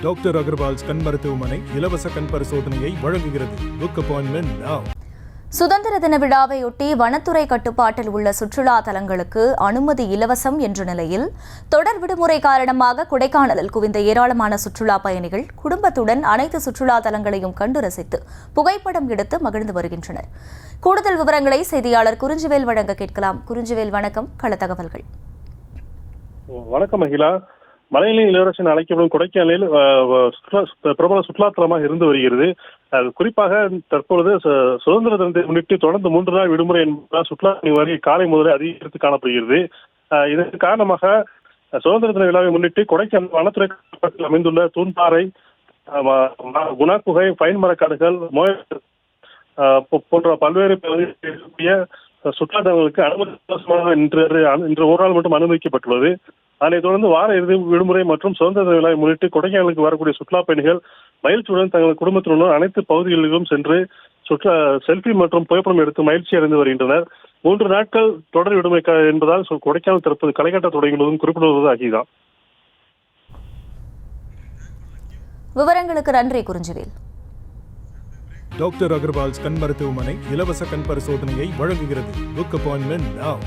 Doctor Agarwal's கண் மருத்துவமனை இலவச கண் பரிசோதனையை வழங்குகிறது. Book appointment now. சுதந்திர தின விழாவையொட்டி வனத்துறை கட்டுப்பாட்டில் உள்ள சுற்றுலா தலங்களுக்கு அனுமதி இலவசம் என்ற நிலையில் தொடர் விடுமுறை காரணமாக கொடைக்கானலில் குவிந்த ஏராளமான சுற்றுலா பயணிகள் குடும்பத்துடன் அனைத்து சுற்றுலா தலங்களையும் கண்டு ரசித்து புகைப்படம் எடுத்து மகிழ்ந்து வருகின்றனர். கூடுதல் விவரங்களை செய்தியாளர் குறிஞ்சிவேல் வழங்க கேட்கலாம். குறிஞ்சிவேல், வணக்கம். கள தகவல்கள். வணக்கம் மகிழா. மலையிலின் இளவரசன் அழைக்கப்படும் கொடைக்கானலில் பிரபல சுற்றுலாத்தலமாக இருந்து வருகிறது. குறிப்பாக தற்பொழுது சுதந்திர தினத்தை முன்னிட்டு தொடர்ந்து 3 நாள் விடுமுறை என்பதால் சுற்றுலா வருகை காலை முதலே அதிகரித்து காணப்படுகிறது. இதற்கு காரணமாக சுதந்திர தின விழாவை முன்னிட்டு கொடைக்கானல் வனத்துறை கட்டுப்பாட்டில் அமைந்துள்ள தூண்பாறை, குணா குகை, பைன் மரக்காடுகள் போன்ற பல்வேறு பகுதிகளில் இருக்கக்கூடிய சுற்றுலா தலங்களுக்கு அனுமதி இன்று ஒரு நாள் மட்டும் அனுமதிக்கப்பட்டுள்ளது. அதனைத் தொடர்ந்து வார இறுதி விடுமுறை மற்றும் சுதந்திர தின விழாவை முன்னிட்டு கொடைக்கானலுக்கு வரக்கூடிய சுற்றுலா பயணிகள் மகிழ்ச்சியுடன் தங்கள் குடும்பத்தினுடன் அனைத்து பகுதிகளிலும் சென்று செல்ஃபி மற்றும் புகைப்படம் எடுத்து மகிழ்ச்சி அடைந்து வருகின்றனர். 3 நாட்கள் தொடர் விடுமுறை என்பதால் கொடைக்கானல் தற்போது களை கட்ட தொடங்கியுள்ளதும் குறிப்பிடுவது ஆகியதான். விவரங்களுக்கு நன்றி குறிஞ்சிவேல். டாக்டர் அகர்வால்ஸ் கண் மருத்துவமனை இலவச கண் பரிசோதனையை வழங்குகிறது. Book appointment now.